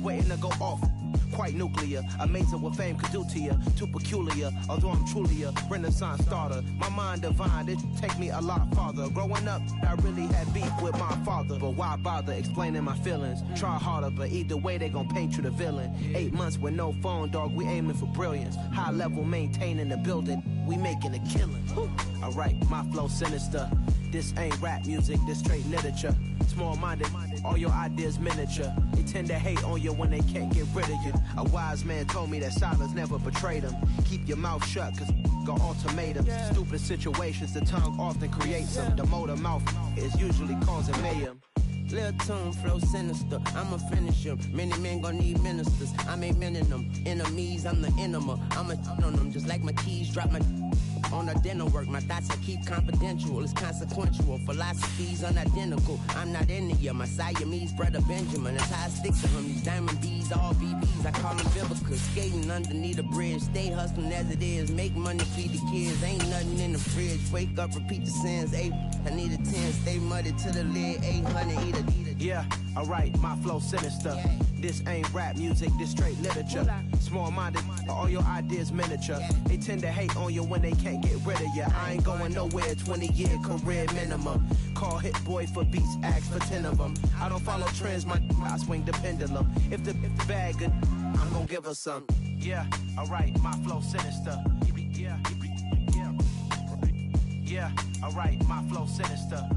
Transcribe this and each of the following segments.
waiting to go off. Quite nuclear, amazing what fame could do to you. Too peculiar, although I'm truly a Renaissance starter. My mind divine, it take me a lot farther. Growing up, I really had beef with my father. But why bother explaining my feelings? Try harder, but either way they gon' paint you the villain. 8 months with no phone, dog, we aiming for brilliance. High level maintaining the building, we making a killing. Alright, my flow sinister. This ain't rap music, this straight literature. Small-minded, all your ideas miniature. They tend to hate on you when they can't get rid of you. A wise man told me that silence never betrayed him. Keep your mouth shut, cause got ultimatums. Stupid situations, the tongue often creates them. The motor mouth is usually causing mayhem. Lil' tune, flow sinister, I'ma finish him. Many men gon' need ministers, I ain't mending them. Enemies, I'm the enema, I'ma on them. Just like my keys, drop my on the dinner work. My thoughts I keep confidential, it's consequential. Philosophies unidentical, I'm not into you. My Siamese brother Benjamin, that's how I stick to him. These diamond bees, all BBs, I call them Vivica. Skating underneath a bridge, stay hustling as it is. Make money, feed the kids, ain't nothing in the fridge. Wake up, repeat the sins, I need a 10, stay muddy to the lid, 800, eat a. Yeah, alright, my flow sinister. This ain't rap music, this straight literature. Small-minded, all your ideas miniature. They tend to hate on you when they can't get rid of you. I ain't going nowhere, 20-year career minimum. Call Hit Boy for beats, ask for 10 of them. I don't follow trends, I swing the pendulum. If the bag good, I'm gonna give her some. Yeah, alright, my flow sinister. Yeah, alright, my flow sinister.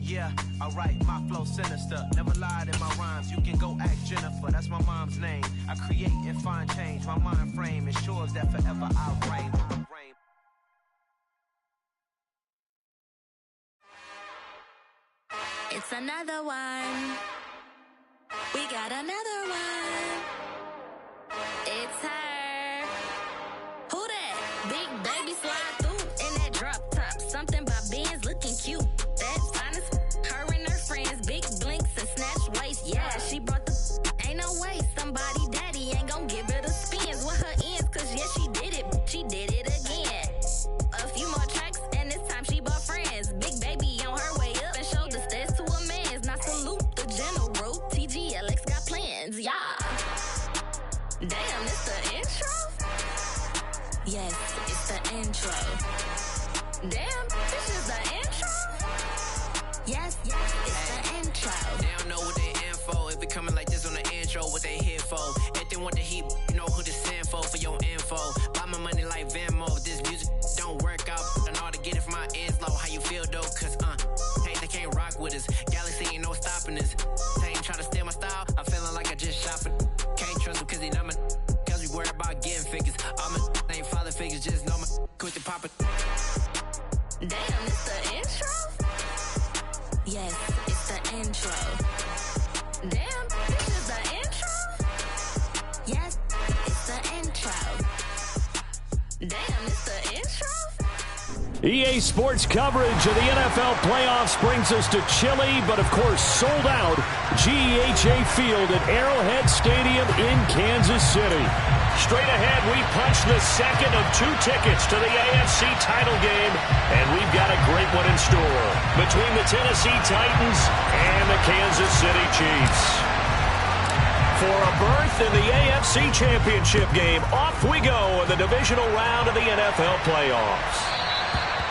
Yeah, alright, my flow sinister. Never lied in my rhymes, you can go ask Jennifer. That's my mom's name. I create and find change. My mind frame ensures that forever I'll reign. It's another one. We got another one. It's her. Who that? Big baby slide through in that drop top. Something by Benz looking cute. That's honest. Her and her friends, big blinks and snatch waist. Yeah, she brought the. Ain't no way somebody daddy ain't gon' give her the spins with her ends. Cause yeah, she did it. She did it again. A few more tracks and this time she bought friends. Big baby on her way up and showed the stairs to a man's. Now salute the general. TGLX got plans, yeah. Damn, it's the intro? Yes, it's the intro. Damn, this is the intro? Yes, it's the intro. They don't know what they in for. If it coming like this on the intro, what they here for? If they want the heat, you know who to send for your info. Buy my money like Venmo. If this music don't work out, I know how to get it from my ends low. How you feel though? Cause hey, they can't rock with us. Galaxy ain't no stopping this. They ain't try to steal my style. I'm feeling like I just shop it. Can't trust them cause they not my. Cause we worried about getting figures. All my ain't father figures, just know my quit the pop it. Damn, it's the intro? Yes, it's the intro. Damn, this is the intro? Yes, it's the intro. Damn, it's the intro? EA Sports coverage of the NFL playoffs brings us to chilly, but of course sold out, GEHA Field at Arrowhead Stadium in Kansas City. Straight ahead, we punch the second of 2 tickets to the AFC title game, and we've got a great one in store between the Tennessee Titans and the Kansas City Chiefs. For a berth in the AFC Championship game, off we go in the divisional round of the NFL playoffs.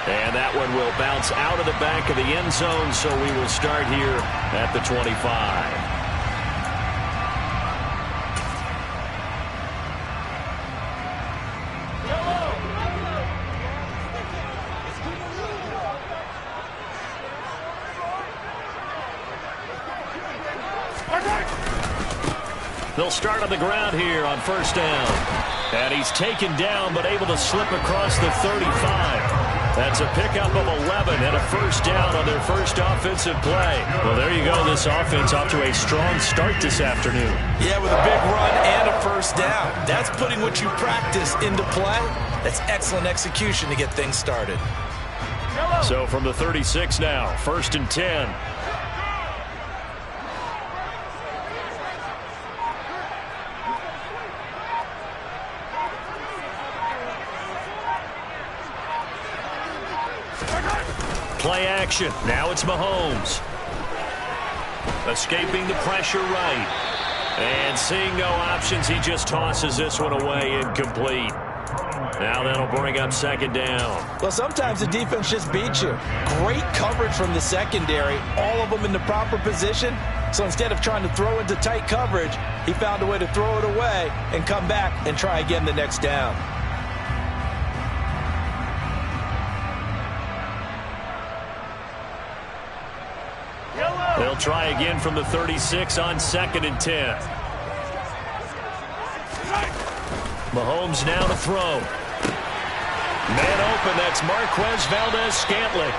And that one will bounce out of the back of the end zone, so we will start here at the 25. They'll start on the ground here on first down. And he's taken down, but able to slip across the 35. That's a pickup of 11 and a first down on their first offensive play. Well, there you go. This offense off to a strong start this afternoon. Yeah, with a big run and a first down. That's putting what you practice into play. That's excellent execution to get things started. So from the 36 now, first and 10. Play action. Now it's Mahomes. Escaping the pressure right. And seeing no options, he just tosses this one away incomplete. Now that'll bring up second down. Well, sometimes the defense just beats you. Great coverage from the secondary, all of them in the proper position. So instead of trying to throw into tight coverage, he found a way to throw it away and come back and try again the next down. They'll try again from the 36 on 2nd and 10. Mahomes now to throw. Man open, that's Marquez Valdes-Scantling.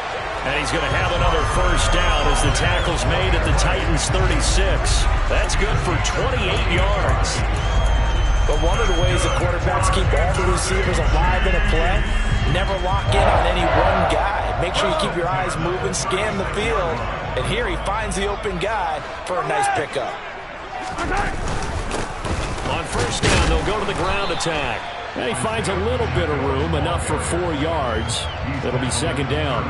And he's going to have another first down as the tackle's made at the Titans' 36. That's good for 28 yards. But one of the ways the quarterbacks keep all the receivers alive in a play, never lock in on any one guy. Make sure you keep your eyes moving, scan the field. And here he finds the open guy for a nice pickup. On first down, they'll go to the ground attack. And he finds a little bit of room, enough for 4 yards. It'll be second down.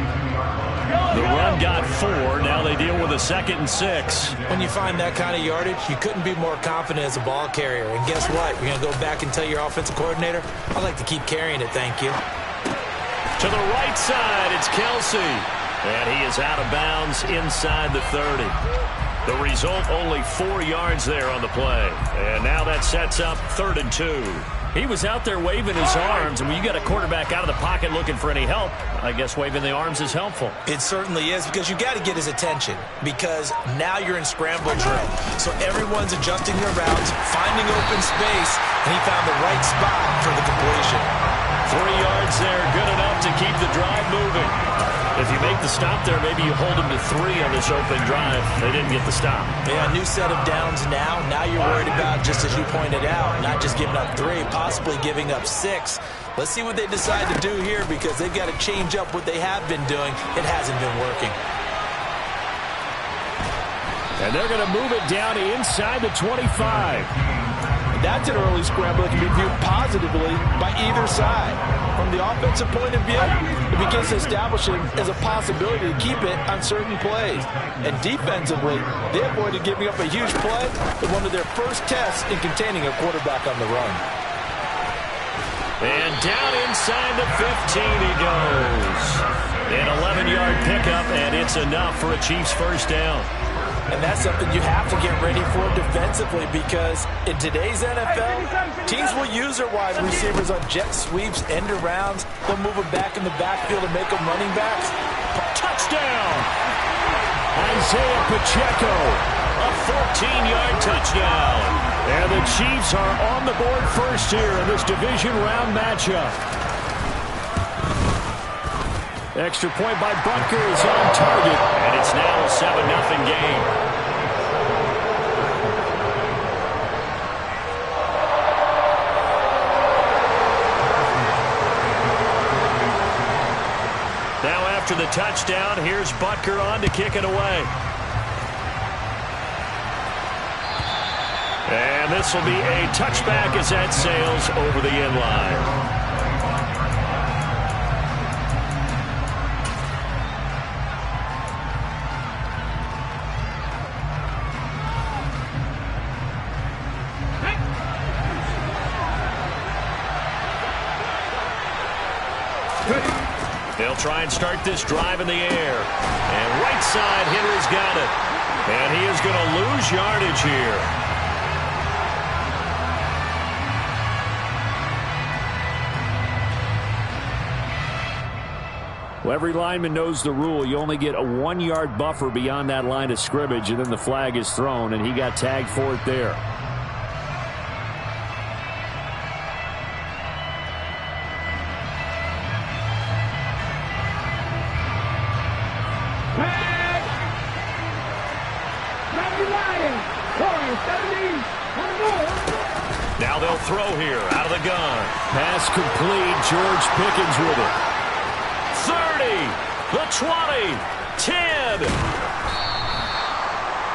The run got 4. Now they deal with a 2nd and 6. When you find that kind of yardage, you couldn't be more confident as a ball carrier. And guess what? You're going to go back and tell your offensive coordinator, I'd like to keep carrying it, thank you. To the right side, it's Kelsey. And he is out of bounds inside the 30. The result, only 4 yards there on the play. And now that sets up 3rd and 2. He was out there waving his arms, and when you got a quarterback out of the pocket looking for any help, I guess waving the arms is helpful. It certainly is, because you got to get his attention, because now you're in scramble drill. So everyone's adjusting their routes, finding open space, and he found the right spot for the completion. 3 yards there, good enough to keep the drive moving. If you make the stop there, maybe you hold them to 3 on this opening drive. They didn't get the stop. Yeah, new set of downs now. Now you're worried about, just as you pointed out, not just giving up 3, possibly giving up 6. Let's see what they decide to do here, because they've got to change up what they have been doing. It hasn't been working. And they're going to move it down inside the 25. That's an early scramble that can be viewed positively by either side. From the offensive point of view, it begins to establish it as a possibility to keep it on certain plays. And defensively, they avoided giving up a huge play in one of their first tests in containing a quarterback on the run. And down inside the 15 he goes. An 11-yard pickup, and it's enough for a Chiefs first down. And that's something you have to get ready for defensively, because in today's NFL, teams will use their wide receivers on jet sweeps, end arounds. They'll move them back in the backfield and make them running backs. Touchdown! Isaiah Pacheco, a 14-yard touchdown. And the Chiefs are on the board first here in this division round matchup. Extra point by Butker is on target, and it's now a 7-0 game. Now after the touchdown, here's Butker on to kick it away. And this will be a touchback as that sails over the end line. They'll try and start this drive in the air. And right side, Henry's got it. And he is going to lose yardage here. Well, every lineman knows the rule. You only get a 1-yard buffer beyond that line of scrimmage, and then the flag is thrown, and he got tagged for it there. Now they'll throw here out of the gun. Pass complete. George Pickens with it. 30, the 20, 10.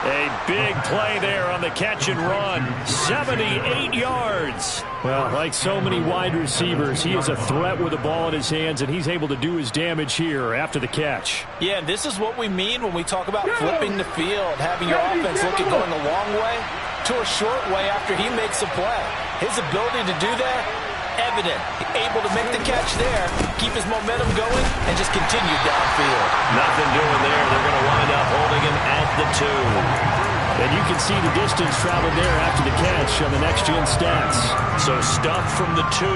A big play there on the catch and run. 78 yards. Well, like so many wide receivers, he is a threat with the ball in his hands, and he's able to do his damage here after the catch. Yeah, and this is what we mean when we talk about flipping the field, having your offense look at going a long way to a short way after he makes a play. His ability to do that, evident. Able to make the catch there, keep his momentum going, and just continue downfield. Nothing doing there. They're going to wind up holding him at the 2. And you can see the distance traveled there after the catch on the next-gen stats. So stuff from the 2,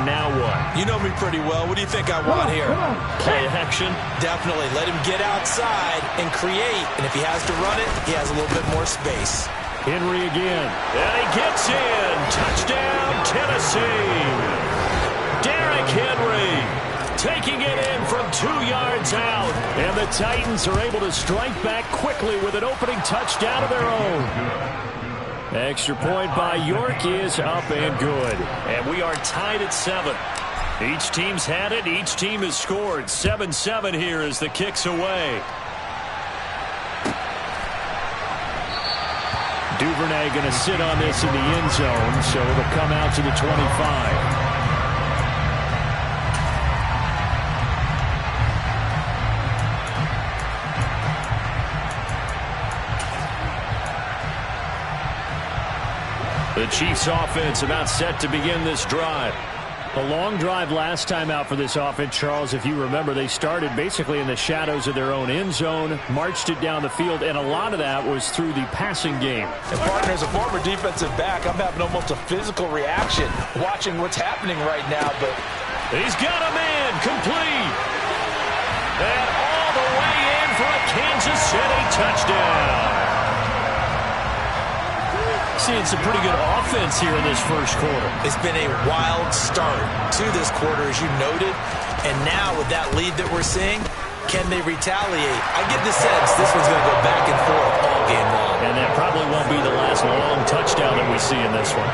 now what? You know me pretty well. What do you think I want here? Play action? Definitely. Let him get outside and create. And if he has to run it, he has a little bit more space. Henry again. And he gets in. Touchdown, Tennessee. Derrick Henry taking it in from 2 yards out. And the Titans are able to strike back quickly with an opening touchdown of their own. Extra point by York is up and good. And we are tied at 7. Each team's had it. Each team has scored. 7-7 here as the kick's away. Duvernay going to sit on this in the end zone, so it'll come out to the 25. The Chiefs offense about set to begin this drive. A long drive last time out for this offense, Charles. If you remember, they started basically in the shadows of their own end zone, marched it down the field, and a lot of that was through the passing game. And partner, as a former defensive back, I'm having almost a physical reaction watching what's happening right now. But he's got a man complete. And all the way in for a Kansas City touchdown. Seeing some pretty good offense here in this first quarter. It's been a wild start to this quarter, as you noted. And now with that lead that we're seeing, can they retaliate? I get the sense this one's going to go back and forth all game long. And that probably won't be the last long touchdown that we see in this one.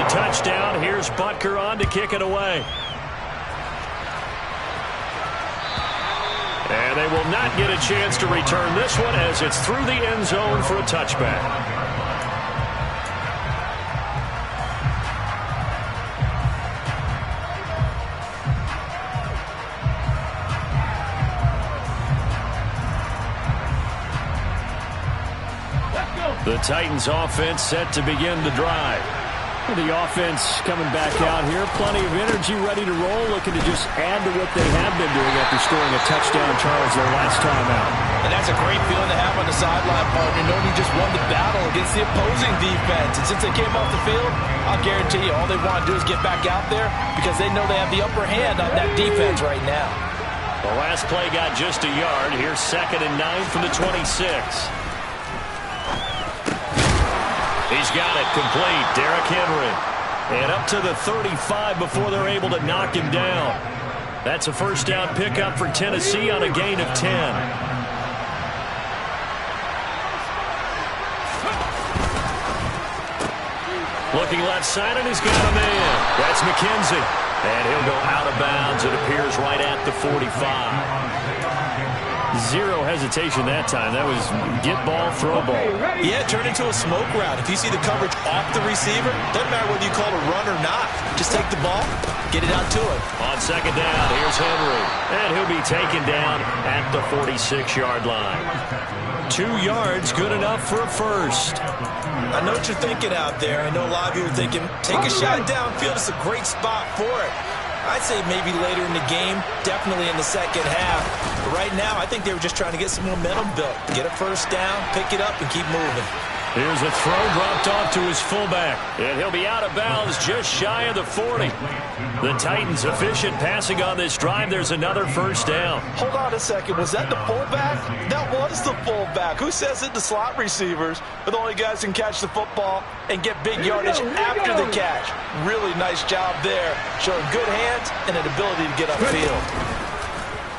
Touchdown. Here's Butker on to kick it away. And they will not get a chance to return this one as it's through the end zone for a touchback. The Titans offense set to begin the drive. The offense coming back out here. Plenty of energy, ready to roll, looking to just add to what they have been doing after scoring a touchdown, Charles, their last time out. And that's a great feeling to have on the sideline, partner, knowing you just won the battle against the opposing defense. And since they came off the field, I'll guarantee you all they want to do is get back out there because they know they have the upper hand on that defense right now. The last play got just a yard. Here's 2nd and 9 from the 26. He's got it complete. Derrick Henry. And up to the 35 before they're able to knock him down. That's a first down pickup for Tennessee on a gain of 10. Looking left side, and he's got a man. That's McKenzie. And he'll go out of bounds, it appears, right at the 45. Zero hesitation that time. That was get ball, throw ball. Yeah, turn into a smoke route. If you see the coverage off the receiver, doesn't matter whether you call it a run or not. Just take the ball, get it out to him. On 2nd down, here's Henry. And he'll be taken down at the 46-yard line. 2 yards, good enough for a first. I know what you're thinking out there. I know a lot of you are thinking, take a shot downfield. It's a great spot for it. I'd say maybe later in the game, definitely in the second half. But right now, I think they were just trying to get some momentum built. Get a first down, pick it up, and keep moving. Here's a throw dropped off to his fullback. And he'll be out of bounds just shy of the 40. The Titans efficient passing on this drive. There's another first down. Hold on a second. Was that the fullback? That was the fullback. Who says it? The slot receivers are the only guys who can catch the football and get big yardage after the catch. Really nice job there. Showing good hands and an ability to get upfield.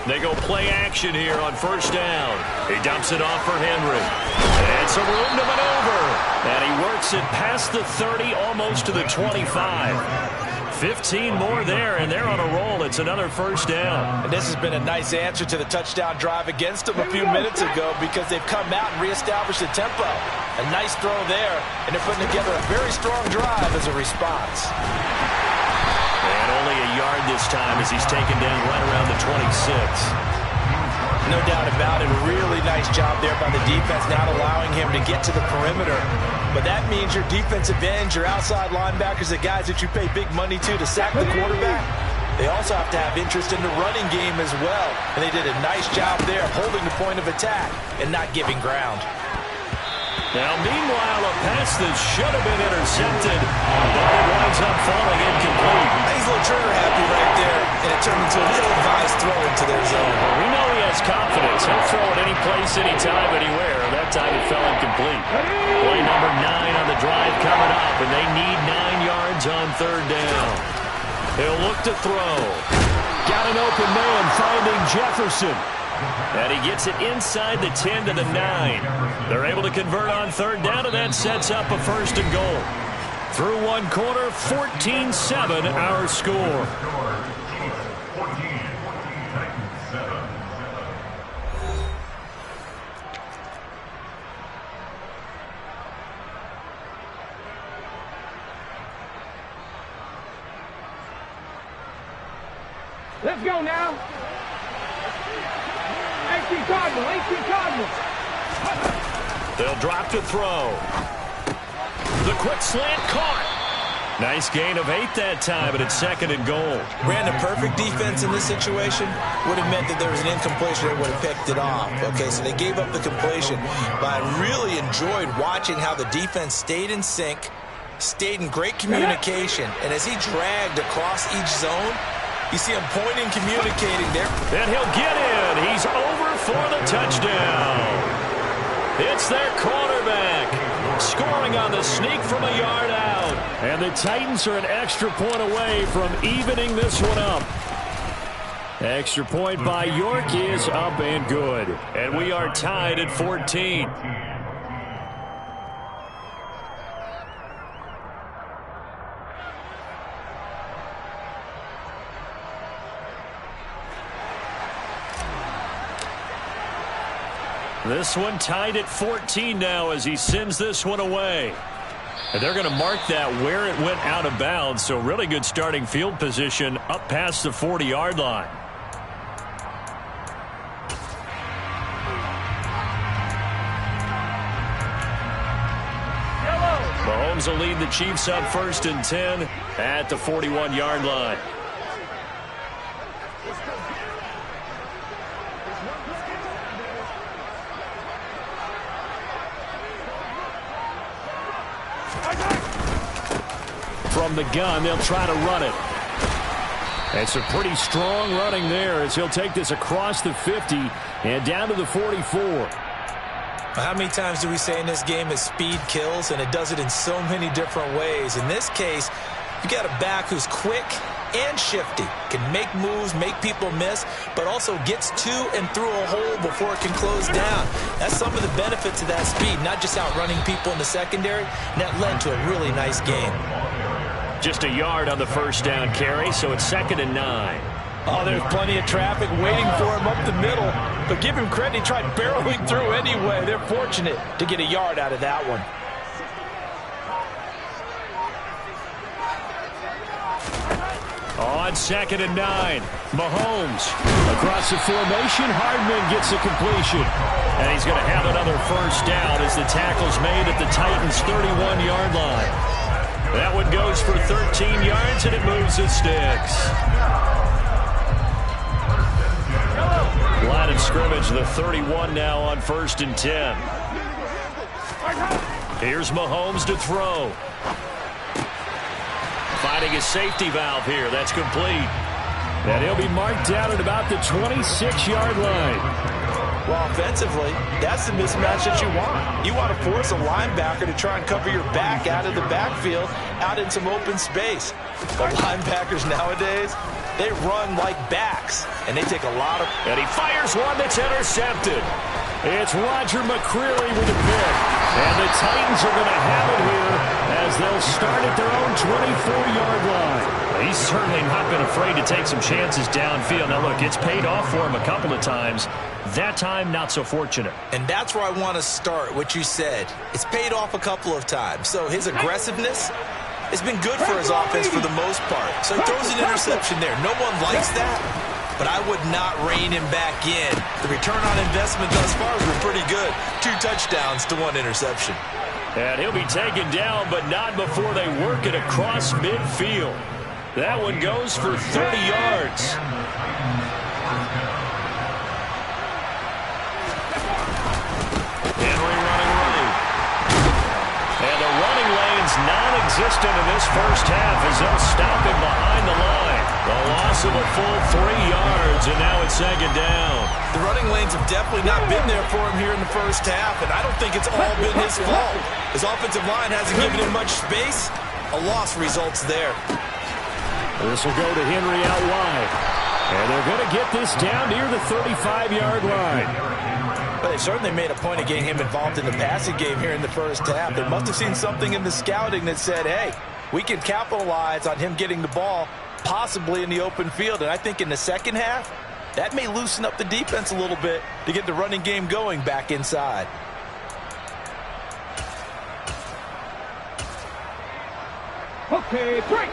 They go play action here on first down. He dumps it off for Henry. And some room to maneuver. And he works it past the 30, almost to the 25. 15 more there, and they're on a roll. It's another first down. And this has been a nice answer to the touchdown drive against them a few minutes ago because they've come out and reestablished the tempo. A nice throw there, and they're putting together a very strong drive as a response. And only a yard this time as he's taken down right around the 26. No doubt about it. Really nice job there by the defense, not allowing him to get to the perimeter. But that means your defensive ends, your outside linebackers, the guys that you pay big money to sack the quarterback, they also have to have interest in the running game as well. And they did a nice job there holding the point of attack and not giving ground. Now, meanwhile, a pass that should have been intercepted, but it winds up falling incomplete. He's a little trigger happy right there, and it turned into a ill-advised throw into their zone. We know he has confidence. He'll throw it any place, anytime, anywhere. That time it fell incomplete. Play number 9 on the drive coming up, and they need 9 yards on third down. He'll look to throw. Got an open man finding Jefferson. And he gets it inside the 10 to the 9. They're able to convert on third down, and that sets up a first and goal. Through one quarter, 14-7 our score. Let's go now. AC Cardinal. They'll drop to throw. The quick slant caught. Nice gain of 8 that time, but it's second and goal. Ran the perfect defense in this situation. Would have meant that there was an incompletion that would have picked it off. Okay, so they gave up the completion. But I really enjoyed watching how the defense stayed in sync, stayed in great communication, and as he dragged across each zone, you see him pointing, communicating there. And he'll get in. He's over for the touchdown. It's their quarterback. Scoring on the sneak from a yard out. And the Titans are an extra point away from evening this one up. Extra point by York is up and good. And we are tied at 14. This one tied at 14 now as he sends this one away. And they're going to mark that where it went out of bounds. So really good starting field position up past the 40-yard line. Mahomes will lead the Chiefs up first and 10 at the 41-yard line. From the gun, they'll try to run it. It's a pretty strong running there as he'll take this across the 50 and down to the 44. How many times do we say in this game that speed kills, and it does it in so many different ways? In this case, you got a back who's quick and shifty, can make moves, make people miss, but also gets to and through a hole before it can close down. That's some of the benefits of that speed, not just outrunning people in the secondary, and that led to a really nice game. Just a yard on the first down carry, so it's second and 9. Oh, there's plenty of traffic waiting for him up the middle. But give him credit, he tried barreling through anyway. They're fortunate to get a yard out of that one. On second and 9, Mahomes across the formation. Hardman gets a completion. And he's going to have another first down as the tackle's made at the Titans' 31-yard line. That one goes for 13 yards, and it moves the sticks. Line of scrimmage, the 31 now on first and 10. Here's Mahomes to throw. Finding a safety valve here. That's complete. And he'll be marked down at about the 26-yard line. Well, offensively, that's the mismatch that you want. You want to force a linebacker to try and cover your back out of the backfield, out in some open space. But linebackers nowadays, they run like backs, and they take a lot of... And he fires one that's intercepted. It's Roger McCreary with a pick. And the Titans are going to have it here as they'll start at their own 24-yard line. He's certainly not been afraid to take some chances downfield. Now, look, it's paid off for him a couple of times. That time, not so fortunate. And that's where I want to start, what you said. It's paid off a couple of times. So his aggressiveness has been good for his offense for the most part. So he throws an interception there. No one likes that, but I would not rein him back in. The return on investment thus far has been pretty good. 2 touchdowns to 1 interception. And he'll be taken down, but not before they work it across midfield. That one goes for 30 yards. Henry running right. And the running lane's non-existent in this first half as they'll stop him behind the line. The loss of a full 3 yards, and now it's 2nd down. The running lanes have definitely not been there for him here in the first half, and I don't think it's all been his fault. His offensive line hasn't given him much space. A loss results there. This will go to Henry out wide. And they're going to get this down near the 35-yard line. But they certainly made a point of getting him involved in the passing game here in the first half. They must have seen something in the scouting that said, hey, we can capitalize on him getting the ball possibly in the open field. And I think in the second half, that may loosen up the defense a little bit to get the running game going back inside. Okay, break.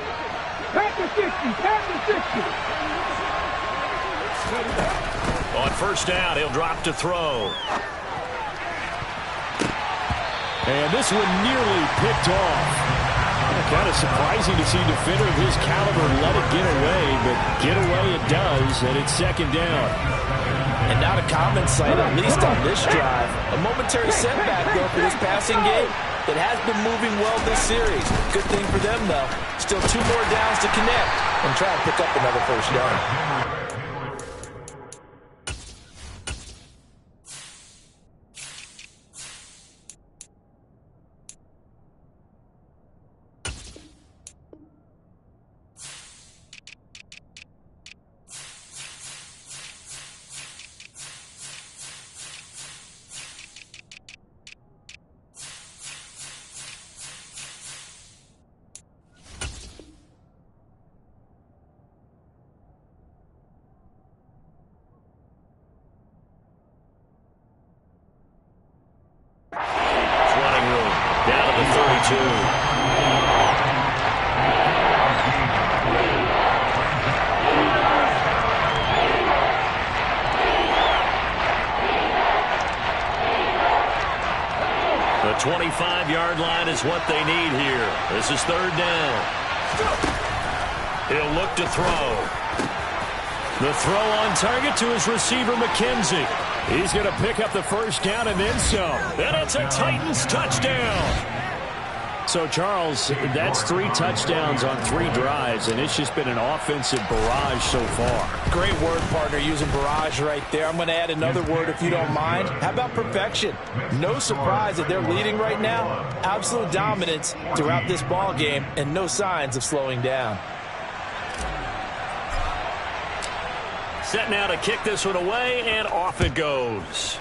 Pass the 60. Pass the 60. On first down, he'll drop to throw. And this one nearly picked off. Kind of surprising to see a defender of his caliber let it get away, but get away it does, and it's 2nd down. And not a common sight, at least on this drive. A momentary setback, though, for this passing game that has been moving well this series. Good thing for them, though. Still 2 more downs to connect and try to pick up another first down. The 25-yard line is what they need here. This is 3rd down. He'll look to throw. The throw on target to his receiver, McKenzie. He's going to pick up the first down and then some. And it's a Titans touchdown. So, Charles, that's 3 touchdowns on 3 drives, and it's just been an offensive barrage so far. Great word, partner, using barrage right there. I'm going to add another word if you don't mind. How about perfection? No surprise that they're leading right now. Absolute dominance throughout this ball game and no signs of slowing down. Set now to kick this one away, and off it goes.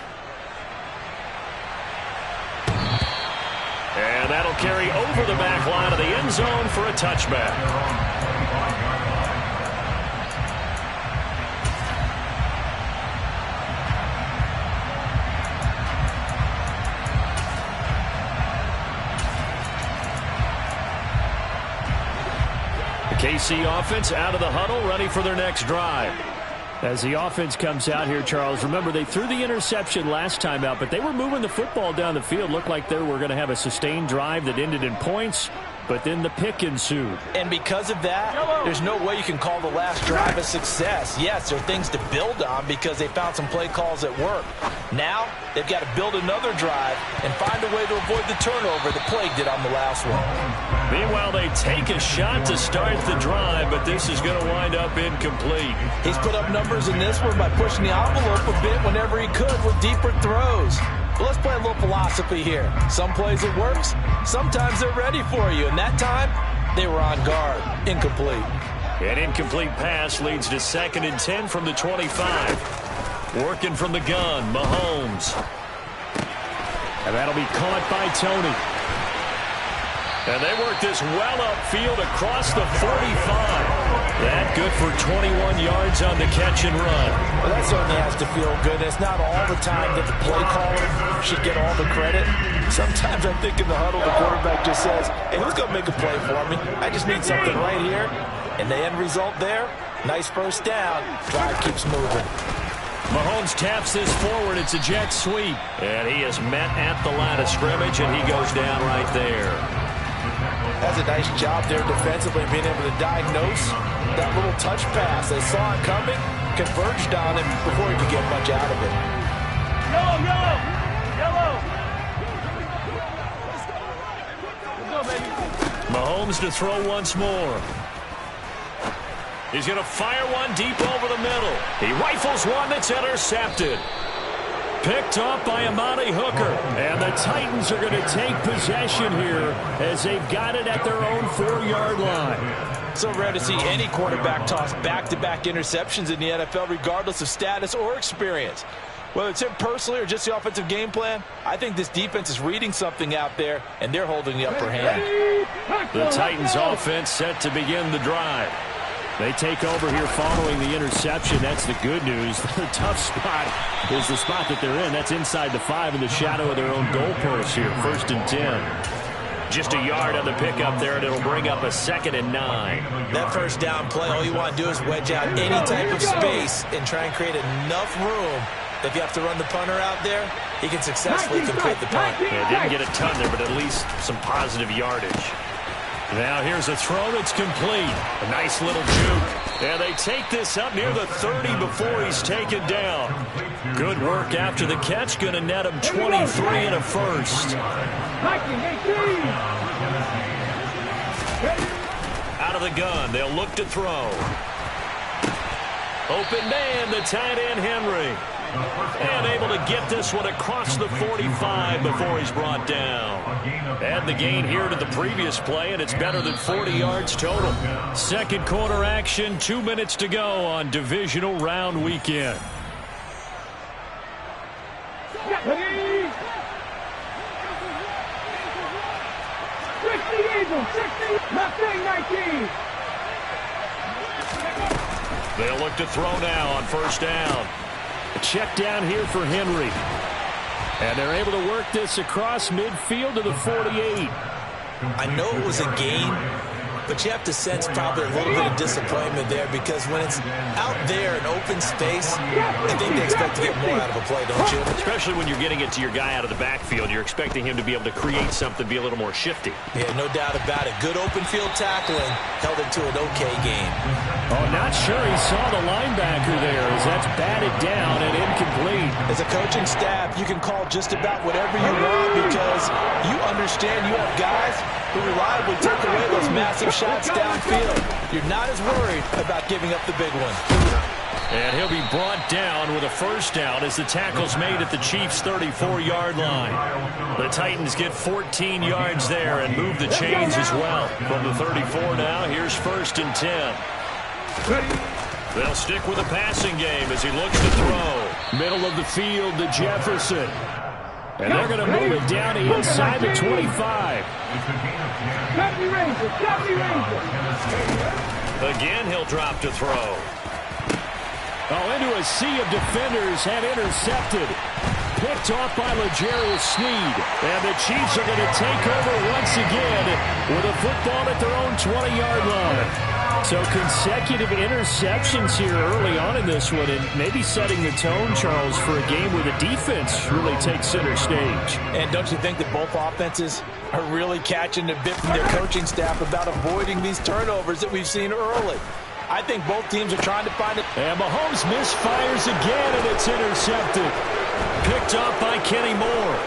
And that'll carry over the back line of the end zone for a touchback. The KC offense out of the huddle, ready for their next drive. As the offense comes out here, Charles, remember they threw the interception last time out, but they were moving the football down the field. Looked like they were going to have a sustained drive that ended in points, but then the pick ensued. And because of that, there's no way you can call the last drive a success. Yes, there are things to build on because they found some play calls that work. Now, they've got to build another drive and find a way to avoid the turnover the Plague did on the last one. Meanwhile, they take a shot to start the drive, but this is going to wind up incomplete. He's put up numbers in this one by pushing the envelope a bit whenever he could with deeper throws. But let's play a little philosophy here. Some plays it works, sometimes they're ready for you, and that time they were on guard. Incomplete. An incomplete pass leads to 2nd and 10 from the 25. Working from the gun, Mahomes. And that'll be caught by Tony. And they work this well upfield across the 45. That good for 21 yards on the catch and run. Well, that certainly has to feel good. It's not all the time that the play caller should get all the credit. Sometimes I think in the huddle, the quarterback just says, hey, who's going to make a play for me? I just need something right here. And the end result there, nice first down. Drive keeps moving. Mahomes taps this forward. It's a jet sweep. And he is met at the line of scrimmage, and he goes down right there. That's a nice job there defensively, being able to diagnose that little touch pass. They saw it coming, converged on him before he could get much out of it. Yellow, yellow, yellow. Let's go, baby. Mahomes to throw once more. He's going to fire one deep over the middle. He rifles one that's intercepted. Picked off by Amani Hooker. And the Titans are going to take possession here as they've got it at their own 4-yard line. So rare to see any quarterback toss back-to-back interceptions in the NFL, regardless of status or experience. Whether it's him personally or just the offensive game plan, I think this defense is reading something out there, and they're holding the upper hand. The Titans offense set to begin the drive. They take over here following the interception. That's the good news. The tough spot is the spot that they're in. That's inside the 5 in the shadow of their own goalpost here. 1st and 10. Just a yard on the pickup there, and it'll bring up a 2nd and 9. That first down play, all you want to do is wedge out any type of space and try and create enough room. If you have to run the punter out there, he can successfully complete the punt. Yeah, didn't get a ton there, but at least some positive yardage. Now here's a throw that's complete. A nice little juke. And they take this up near the 30 before he's taken down. Good work after the catch. Going to net him 23 and a first. Out of the gun, they'll look to throw. Open man, the tight end Henry. And able to get this one across the 45 before he's brought down. Add the gain here to the previous play, and it's better than 40 yards total. Second quarter action, 2 minutes to go on divisional round weekend. They'll look to throw now on first down. A check down here for Henry. And they're able to work this across midfield to the 48. I know it was a gain, but you have to sense probably a little bit of disappointment there because when it's out there in open space, I think they expect to get more out of a play, don't you? Especially when you're getting it to your guy out of the backfield. You're expecting him to be able to create something, be a little more shifty. Yeah, no doubt about it. Good open field tackling held it to an okay game. Oh, not sure he saw the linebacker there as that's batted down and incomplete. As a coaching staff, you can call just about whatever you want because you understand you have guys who reliably take away those massive shots downfield. You're not as worried about giving up the big one. And he'll be brought down with a first down as the tackle's made at the Chiefs' 34-yard line. The Titans get 14 yards there and move the chains as well. From the 34 now, here's 1st and 10. They'll stick with the passing game as he looks to throw. Middle of the field to Jefferson. And they're going to move it down to inside the 25. Again, he'll drop to throw. Oh, into a sea of defenders and intercepted. Picked off by L'Jarius Sneed. And the Chiefs are going to take over once again with a football at their own 20-yard line. So consecutive interceptions here early on in this one, and maybe setting the tone, Charles, for a game where the defense really takes center stage. And don't you think that both offenses are really catching a bit from their coaching staff about avoiding these turnovers that we've seen early? I think both teams are trying to find it. And Mahomes misfires again, and it's intercepted. Picked off by Kenny Moore.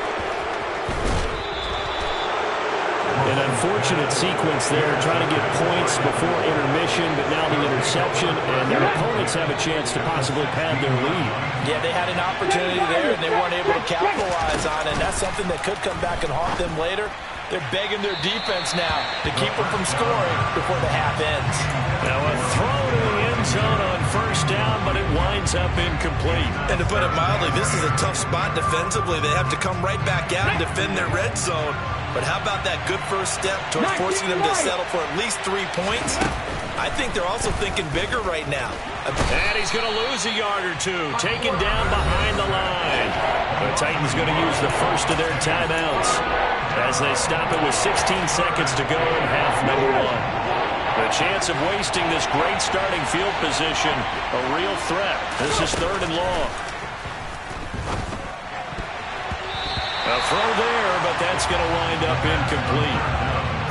An unfortunate sequence there, trying to get points before intermission, but now the interception, and their opponents have a chance to possibly pad their lead. Yeah, they had an opportunity there, and they weren't able to capitalize on it. That's something that could come back and haunt them later. They're begging their defense now to keep them from scoring before the half ends. Now a throw to the end zone on first down, but it winds up incomplete. And to put it mildly, this is a tough spot defensively. They have to come right back out and defend their red zone. But how about that good first step towards forcing them to settle for at least 3 points? I think they're also thinking bigger right now. And he's going to lose a yard or two, taken down behind the line. The Titans going to use the first of their timeouts as they stop it with 16 seconds to go in half number 1. The chance of wasting this great starting field position, a real threat. This is 3rd and long. A throw there, but that's going to wind up incomplete.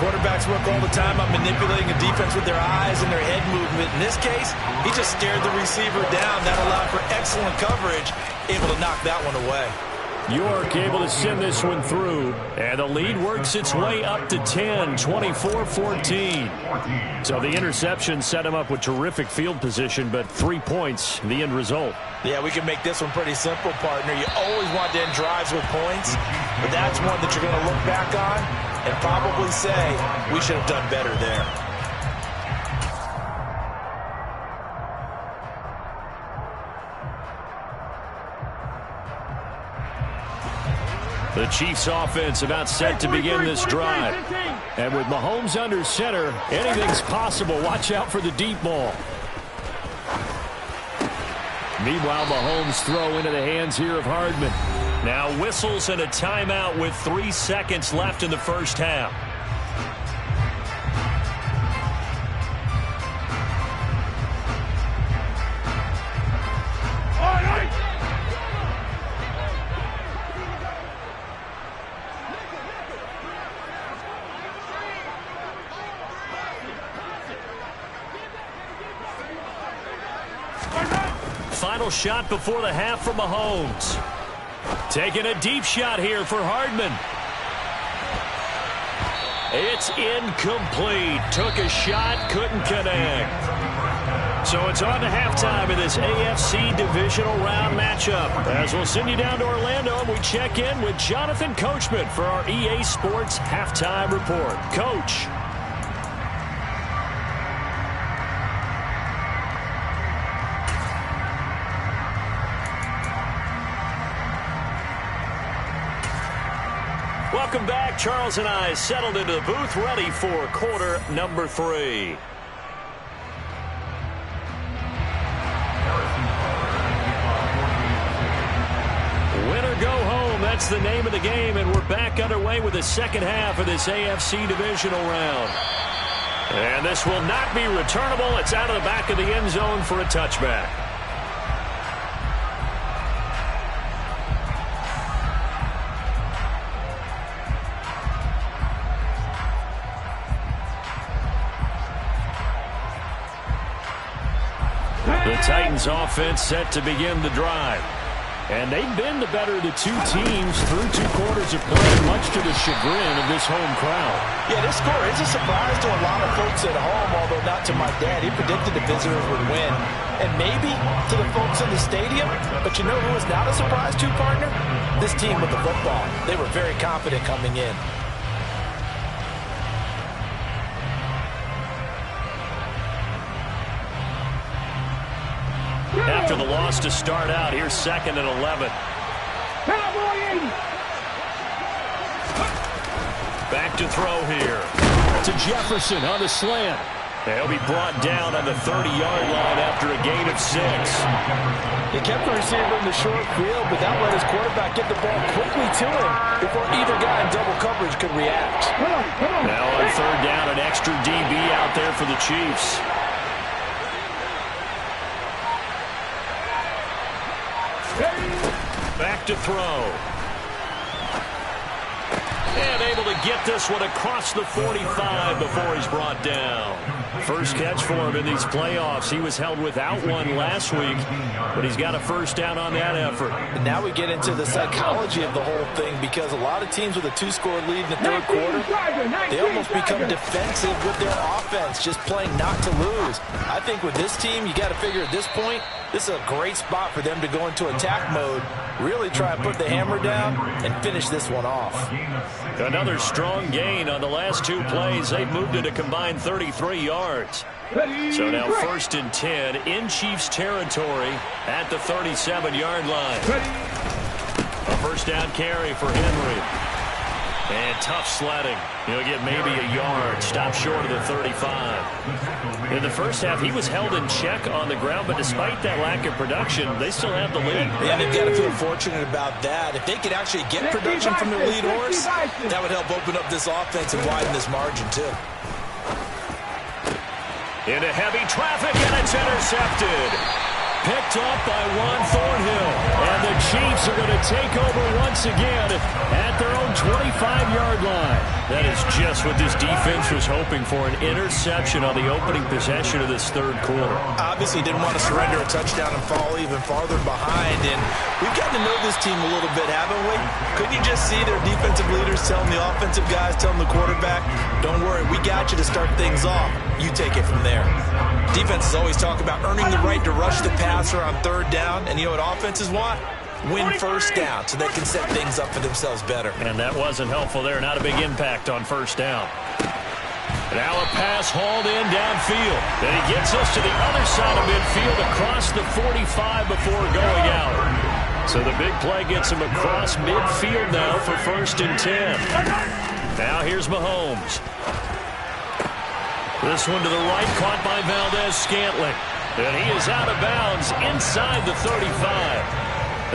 Quarterbacks work all the time on manipulating a defense with their eyes and their head movement. In this case, he just stared the receiver down. That allowed for excellent coverage, able to knock that one away. York able to send this one through, and the lead works its way up to 10, 24-14. So the interception set him up with terrific field position, but 3 points, the end result. Yeah, we can make this one pretty simple, partner. You always want to end drives with points, but that's one that you're going to look back on and probably say, we should have done better there. The Chiefs offense about set to begin this drive. And with Mahomes under center, anything's possible. Watch out for the deep ball. Meanwhile, Mahomes throw into the hands here of Hardman. Now whistles and a timeout with 3 seconds left in the first half. Final shot before the half for Mahomes. Taking a deep shot here for Hardman. It's incomplete. Took a shot, couldn't connect. So it's on to halftime in this AFC divisional round matchup. As we'll send you down to Orlando, and we check in with Jonathan Coachman for our EA Sports Halftime Report. Coach. Welcome back. Charles and I settled into the booth, ready for quarter number 3. Win or go home, that's the name of the game, and we're back underway with the second half of this AFC divisional round. And this will not be returnable. It's out of the back of the end zone for a touchback. The Titans offense set to begin the drive. And they've been the better of the 2 teams through 2 quarters of play, much to the chagrin of this home crowd. Yeah, this score is a surprise to a lot of folks at home, although not to my dad. He predicted the visitors would win. And maybe to the folks in the stadium. But you know who is not a surprise to, partner? This team with the football. They were very confident coming in. After the loss to start out, here's 2nd and 11. Back to throw here. To Jefferson on the slant. He'll be brought down on the 30-yard line after a gain of 6. He kept the receiver in the short field, but that let his quarterback get the ball quickly to him before either guy in double coverage could react. Now on 3rd down, an extra DB out there for the Chiefs. Back to throw. And able to get this one across the 45 before he's brought down. First catch for him in these playoffs. He was held without one last week, but he's got a first down on that effort. And now we get into the psychology of the whole thing, because a lot of teams with a 2-score lead in the 3rd quarter, they almost become defensive with their offense, just playing not to lose. I think with this team, you got to figure at this point, this is a great spot for them to go into attack mode Really try and put the hammer down and finish this one off. Another strong gain on the last 2 plays. They've moved it a combined 33 yards. So now 1st and 10 in Chiefs territory at the 37-yard line. A first down carry for Henry. And tough sledding. He'll get maybe a yard. Stop short of the 35. In the first half, he was held in check on the ground, but despite that lack of production, they still have the lead. Yeah, they've got to feel fortunate about that. If they could actually get production from their lead horse, that would help open up this offense and widen this margin, too. Into heavy traffic, and it's intercepted. Picked off by Juan Thornhill. And the Chiefs are going to take over once again at their own 25-yard line. That is just what this defense was hoping for, an interception on the opening possession of this third quarter. Obviously didn't want to surrender a touchdown and fall even farther behind. And we've gotten to know this team a little bit, haven't we? Couldn't you just see their defensive leaders telling the offensive guys, telling the quarterback, don't worry, we got you to start things off. You take it from there. Defenses always talk about earning the right to rush the passer on third down. And you know what offenses want? Win first down so they can set things up for themselves better. And that wasn't helpful there. Not a big impact on first down. Now a pass hauled in downfield. Then he gets us to the other side of midfield across the 45 before going out. So the big play gets him across midfield now for 1st and 10. Now here's Mahomes. This one to the right, caught by Valdez-Scantling. And he is out of bounds inside the 35.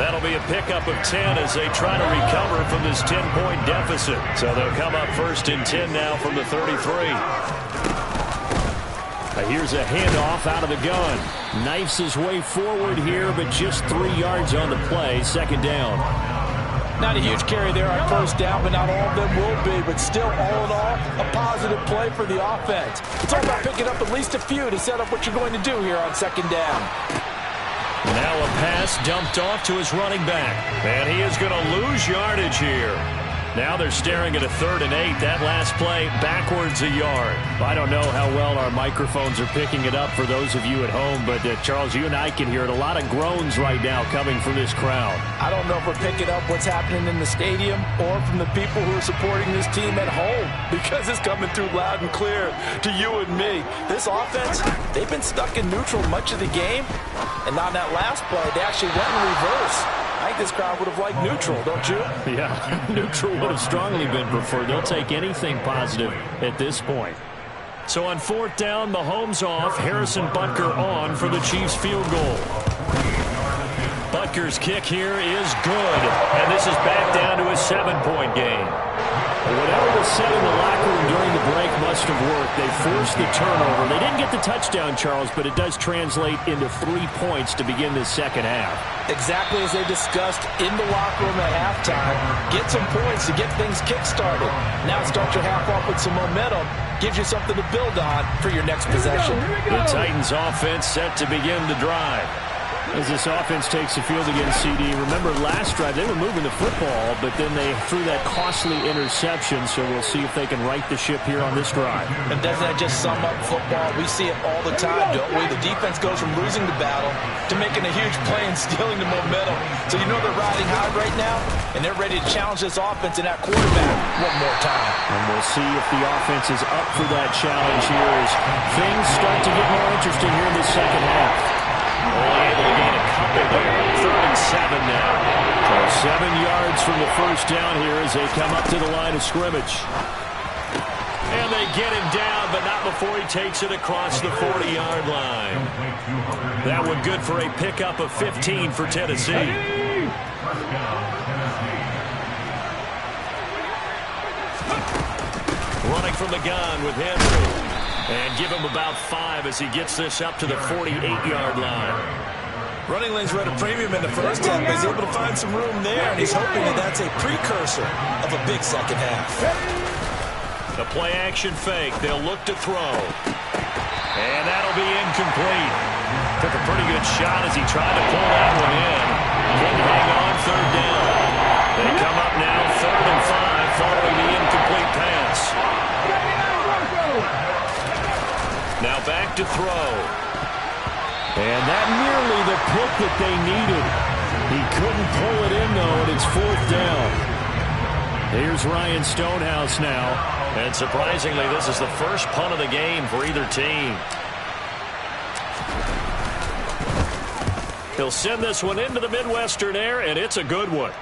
That'll be a pickup of 10 as they try to recover from this 10-point deficit. So they'll come up 1st and 10 now from the 33. Here's a handoff out of the gun. Knifes his way forward here, but just 3 yards on the play. 2nd down. Not a huge carry there on first down, but not all of them will be. But still, all in all, a positive play for the offense. It's all about picking up at least a few to set up what you're going to do here on 2nd down. Now a pass dumped off to his running back. And he is going to lose yardage here. Now they're staring at a 3rd and 8. That last play backwards a yard. I don't know how well our microphones are picking it up for those of you at home, but Charles, you and I can hear it. A lot of groans right now coming from this crowd. I don't know if we're picking up what's happening in the stadium or from the people who are supporting this team at home, because it's coming through loud and clear to you and me. This offense, they've been stuck in neutral much of the game, and on that last play, they actually went in reverse. I think this crowd would have liked neutral, don't you? Yeah, neutral would have strongly been preferred. They'll take anything positive at this point. So on 4th down, Mahomes off, Harrison Butker on for the Chiefs field goal. Butker's kick here is good, and this is back down to a 7-point game. Whatever was said in the locker room during the break must have worked. They forced the turnover. They didn't get the touchdown, Charles, but it does translate into 3 points to begin this second half. Exactly as they discussed in the locker room at halftime. Get some points to get things kick-started. Now start your half off with some momentum. Gives you something to build on for your next possession. The Titans offense set to begin the drive. As this offense takes the field against CD, remember last drive they were moving the football, but then they threw that costly interception, so we'll see if they can right the ship here on this drive. And doesn't that just sum up football? We see it all the time, don't we? The defense goes from losing the battle to making a huge play and stealing the momentum. So you know they're riding high right now, and they're ready to challenge this offense and that quarterback one more time. And we'll see if the offense is up for that challenge here as things start to get more interesting here in the second half. Only able to gain a couple there. 3rd and 7 now. So 7 yards from the first down here as they come up to the line of scrimmage. And they get him down, but not before he takes it across the 40-yard line. That one good for a pickup of 15 for Tennessee. Running from the gun with Henry. And give him about 5 as he gets this up to the 48-yard line. Running lanes were at a premium in the first half, but he's able to find some room there, and he's hoping that that's a precursor of a big second half. The play-action fake. They'll look to throw. And that'll be incomplete. Took a pretty good shot as he tried to pull that one in. Couldn't hang on 3rd down. They come up now 3rd and 5 following the incomplete pass. Now back to throw. And that nearly the pick that they needed. He couldn't pull it in, though, and it's 4th down. Here's Ryan Stonehouse now. And surprisingly, this is the first punt of the game for either team. He'll send this one into the Midwestern air, and it's a good one.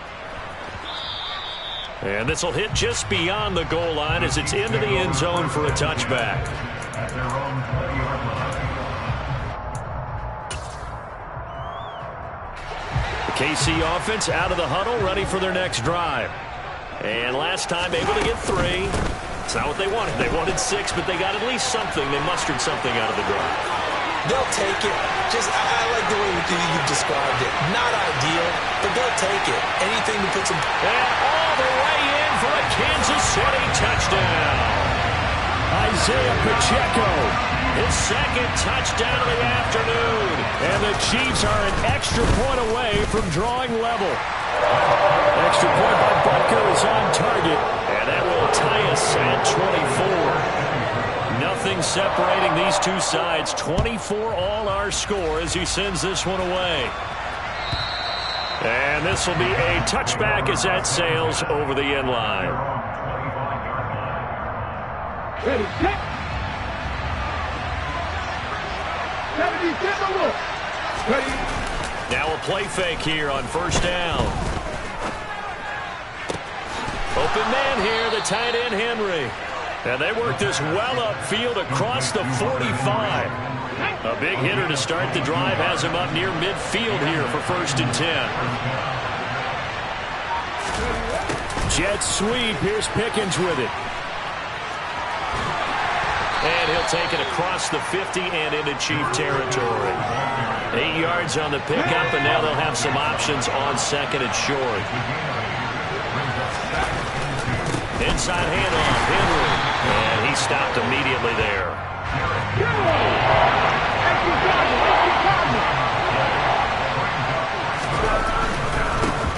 And this will hit just beyond the goal line as it's into the end zone for a touchback. The KC offense out of the huddle, ready for their next drive. And last time able to get 3. It's not what they wanted. They wanted 6, but they got at least something. They mustered something out of the drive. They'll take it. I like the way you've described it. Not ideal, but they'll take it. Anything to put some... And all the way in for a Kansas City touchdown. Isaiah Pacheco. His second touchdown of the afternoon. And the Chiefs are an extra point away from drawing level. Extra point by Butker is on target. And that will tie us at 24. Nothing separating these two sides. 24 all our score as he sends this one away. And this will be a touchback as that sails over the end line. Ready, set. 70 look. Ready. Now a play fake here on first down. Open man here, the tight end Henry. And they work this well upfield across the 45. A big hitter to start the drive has him up near midfield here for 1st and 10. Jet sweep. Here's Pickens with it. And he'll take it across the 50 and into Chief territory. 8 yards on the pickup, and now they'll have some options on 2nd and short. Inside handoff, Henry. And he stopped immediately there.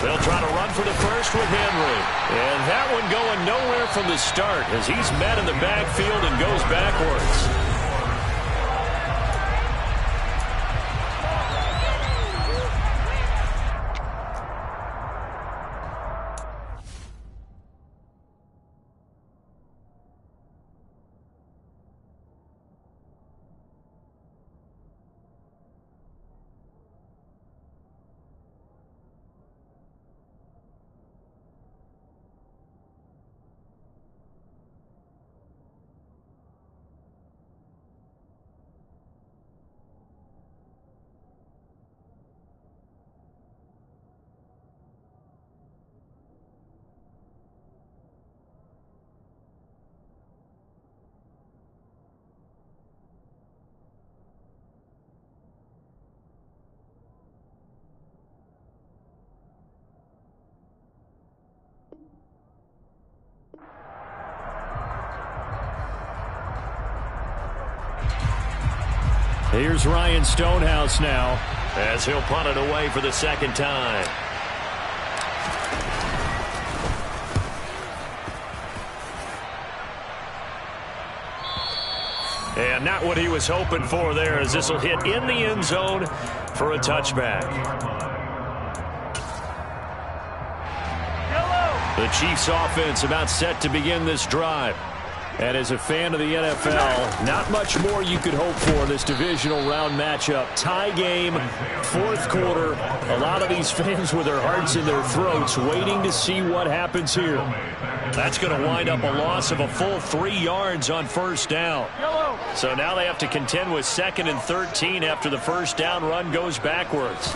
They'll try to run for the first with Henry. And that one going nowhere from the start as he's met in the backfield and goes backwards. Here's Ryan Stonehouse now as he'll punt it away for the 2nd time. And not what he was hoping for there as this will hit in the end zone for a touchback. The Chiefs offense about set to begin this drive. And as a fan of the NFL, not much more you could hope for in this divisional round matchup. Tie game, 4th quarter. A lot of these fans with their hearts in their throats waiting to see what happens here. That's going to wind up a loss of a full 3 yards on 1st down. So now they have to contend with 2nd and 13 after the 1st down run goes backwards.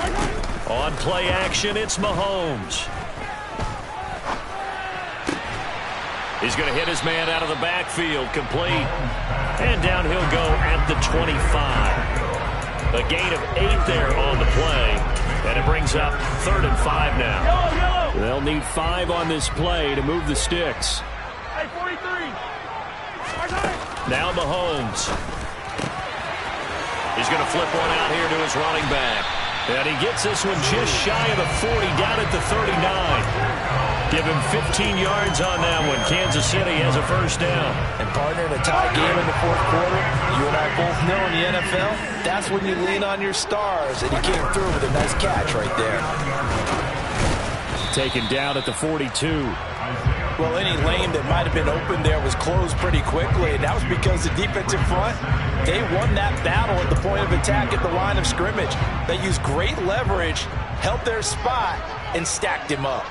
On play action, it's Mahomes. He's going to hit his man out of the backfield, complete. And down he'll go at the 25. A gain of 8 there on the play. And it brings up 3rd and 5 now. They'll need 5 on this play to move the sticks. Hey, 43. Now Mahomes. He's going to flip one out here to his running back. And he gets this one just shy of the 40, down at the 39. Give him 15 yards on that one. Kansas City has a first down. And partner, in a tie game in the fourth quarter, you and I both know in the NFL, that's when you lean on your stars, and he came through with a nice catch right there. Taken down at the 42. Well, any lane that might have been open there was closed pretty quickly, and that was because the defensive front, they won that battle at the point of attack at the line of scrimmage. They used great leverage, held their spot, and stacked him up.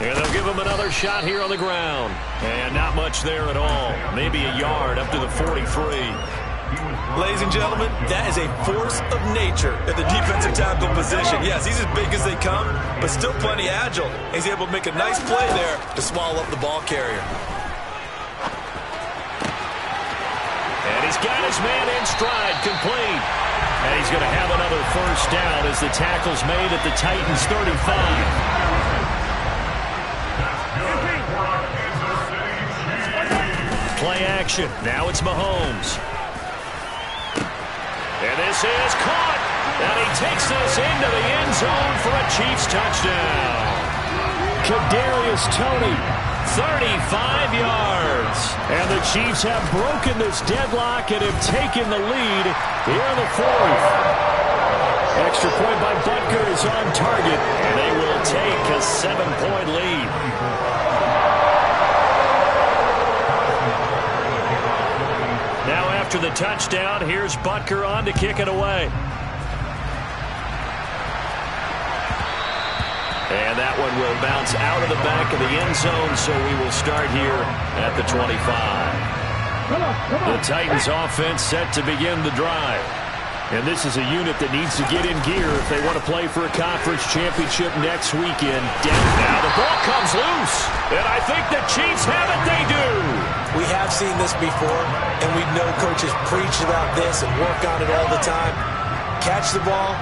And they'll give him another shot here on the ground. And not much there at all. Maybe a yard up to the 43. Ladies and gentlemen, that is a force of nature at the defensive tackle position. Yes, he's as big as they come, but still plenty agile. He's able to make a nice play there to swallow up the ball carrier. And he's got his man in stride, complete. And he's going to have another first down as the tackle's made at the Titans' 35. Play action. Now it's Mahomes. And this is caught. And he takes this into the end zone for a Chiefs touchdown. Kadarius Toney, 35 yards. And the Chiefs have broken this deadlock and have taken the lead here in the fourth. Extra point by Butker is on target, and they will take a 7-point lead. Now after the touchdown, here's Butker on to kick it away. And that one will bounce out of the back of the end zone, so we will start here at the 25. The Titans offense set to begin the drive. And this is a unit that needs to get in gear if they want to play for a conference championship next weekend. Now the ball comes loose, and I think the Chiefs have it. They do. We have seen this before, and we know coaches preach about this and work on it all the time. Catch the ball.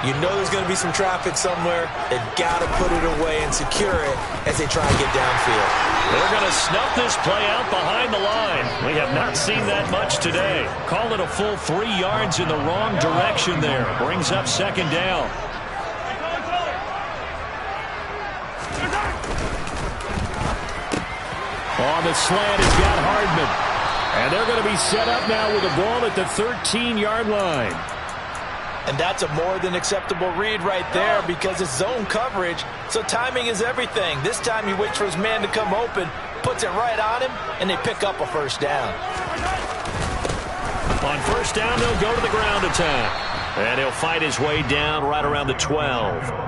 You know there's going to be some traffic somewhere. They've got to put it away and secure it as they try and get downfield. They're going to snuff this play out behind the line. We have not seen that much today. Call it a full 3 yards in the wrong direction there. Brings up second down. On the slant, he's got Hardman. And they're going to be set up now with the ball at the 13-yard line. And that's a more than acceptable read right there because it's zone coverage, so timing is everything. This time he waits for his man to come open, puts it right on him, and they pick up a first down. On first down, they'll go to the ground attack. And he'll fight his way down right around the 12.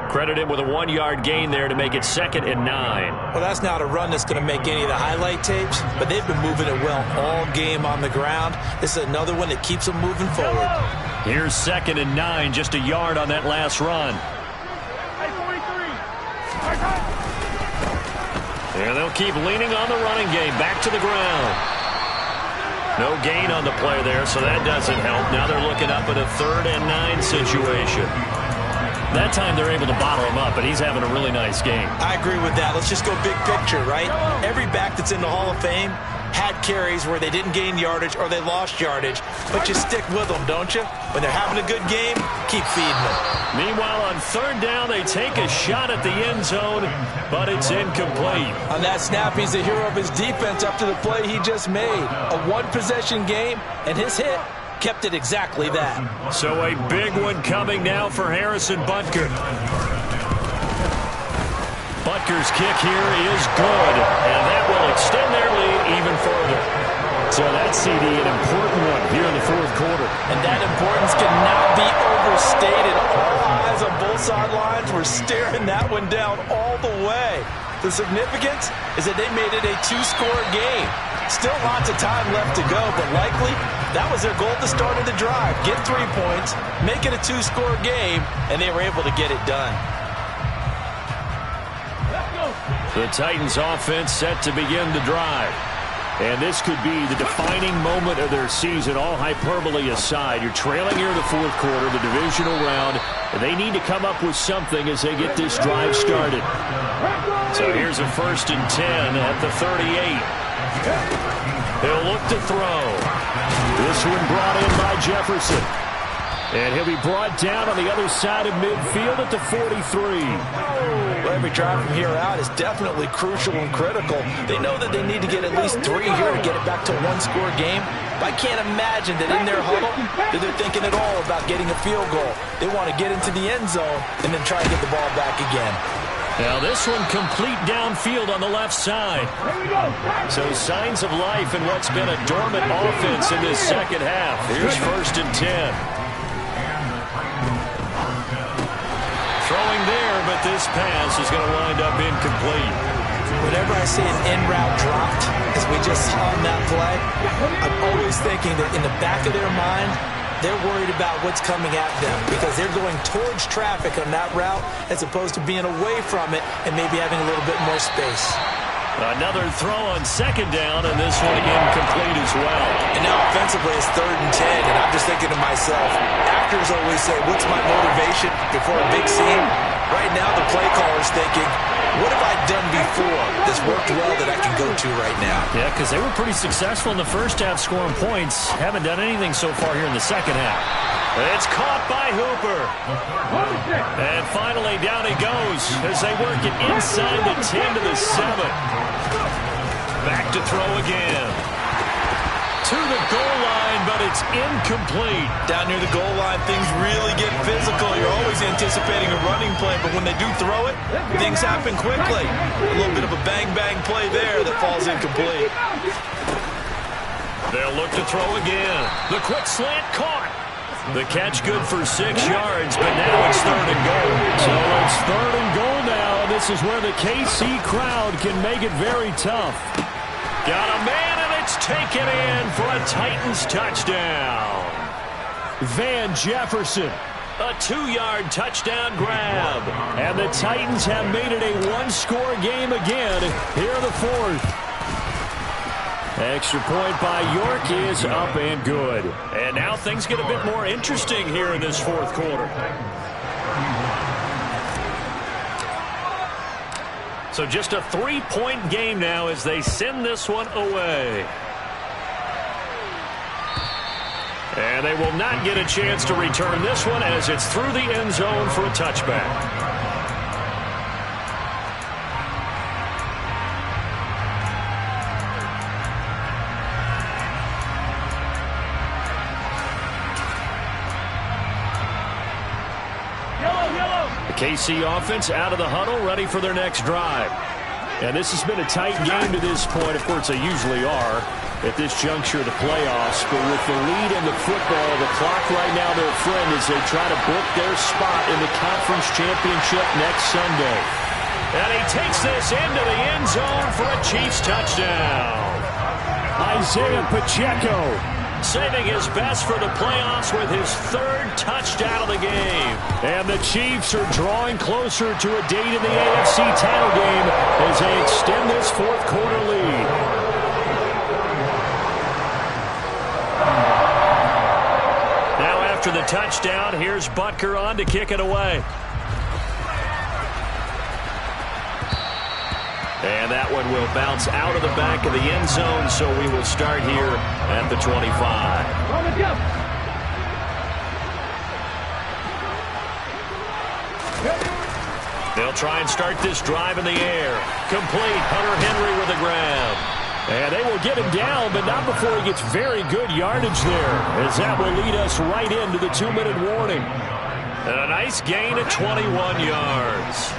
Credit him with a 1-yard gain there to make it 2nd and 9. Well, that's not a run that's going to make any of the highlight tapes, but they've been moving it well all game on the ground. This is another one that keeps them moving forward. Here's 2nd and 9, just a yard on that last run. And they'll keep leaning on the running game, back to the ground. No gain on the play there, so that doesn't help. Now they're looking up at a 3rd and 9 situation. That time they're able to bottle him up, but he's having a really nice game. I agree with that. Let's just go big picture, right? Every back that's in the Hall of Fame had carries where they didn't gain yardage or they lost yardage, but you stick with them, don't you? When they're having a good game, keep feeding them. Meanwhile, on 3rd down, they take a shot at the end zone, but it's incomplete. On that snap, he's the hero of his defense after the play he just made. A one-possession game, and his hit kept it exactly that. So a big one coming now for Harrison Butker. Butker's kick here is good, and that will extend their lead even further. So that CD, an important one here in the fourth quarter. And that importance cannot be overstated. All eyes on both sidelines were staring that one down all the way. The significance is that they made it a 2-score game. Still lots of time left to go, but likely that was their goal at the start of the drive. Get 3 points, make it a 2-score game, and they were able to get it done. The Titans offense set to begin the drive. And this could be the defining moment of their season, all hyperbole aside. You're trailing here in the fourth quarter, the divisional round, and they need to come up with something as they get this drive started. So here's a 1st and 10 at the 38. He'll look to throw. This one brought in by Jefferson. And he'll be brought down on the other side of midfield at the 43. Well, every drive from here out is definitely crucial and critical. They know that they need to get at least 3 here to get it back to a one-score game. But I can't imagine that in their huddle that they're thinking at all about getting a field goal. They want to get into the end zone and then try to get the ball back again. Now this one complete downfield on the left side. So signs of life in what's been a dormant offense in this second half. Here's 1st and 10. Throwing there, but this pass is going to wind up incomplete. Whenever I see an in route dropped, as we just saw on that play, I'm always thinking that in the back of their mind, they're worried about what's coming at them because they're going towards traffic on that route as opposed to being away from it and maybe having a little bit more space. Another throw on 2nd down, and this one incomplete as well. And now offensively it's 3rd and 10, and I'm just thinking to myself, actors always say, what's my motivation before a big scene? Right now the play caller's thinking, what have I done before that's worked well that I can go to right now? Yeah, because they were pretty successful in the first half scoring points. Haven't done anything so far here in the second half. It's caught by Hooper. And finally down he goes as they work it inside the 10 to the 7. Back to throw again. To the goal line, but it's incomplete. Down near the goal line, things really get physical. You're always anticipating a running play, but when they do throw it, things happen quickly. A little bit of a bang-bang play there that falls incomplete. They'll look to throw again. The quick slant caught. The catch good for 6 yards, but now it's 3rd and goal. So it's 3rd and goal now, and this is where the KC crowd can make it very tough. Got a man, and it's taken in for a Titans touchdown. Van Jefferson, a 2-yard touchdown grab. And the Titans have made it a one-score game again here in the 4th. Extra point by York is up and good. And now things get a bit more interesting here in this 4th quarter. So just a 3-point game now as they send this one away. And they will not get a chance to return this one as it's through the end zone for a touchback. KC offense out of the huddle, ready for their next drive. And this has been a tight game to this point. Of course, they usually are at this juncture of the playoffs. But with the lead in the football, the clock right now their friend as they try to book their spot in the conference championship next Sunday. And he takes this into the end zone for a Chiefs touchdown. Isaiah Pacheco saving his best for the playoffs with his 3rd touchdown of the game. And the Chiefs are drawing closer to a date in the AFC title game as they extend this 4th quarter lead. Now after the touchdown, here's Butker on to kick it away. And that one will bounce out of the back of the end zone, so we will start here at the 25. They'll try and start this drive in the air. Complete. Hunter Henry with a grab. And they will get him down, but not before he gets very good yardage there, as that will lead us right into the 2-minute warning. And a nice gain of 21 yards.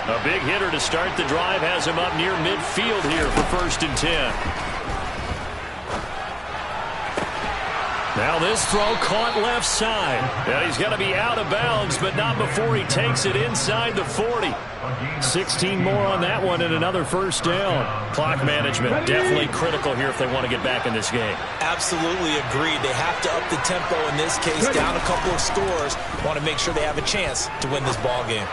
A big hitter to start the drive has him up near midfield here for 1st and 10. Now this throw caught left side. Yeah, he's going to be out of bounds, but not before he takes it inside the 40. 16 more on that one and another 1st down. Clock management definitely critical here if they want to get back in this game. Absolutely agreed. They have to up the tempo in this case, down a couple of scores. Want to make sure they have a chance to win this ball game.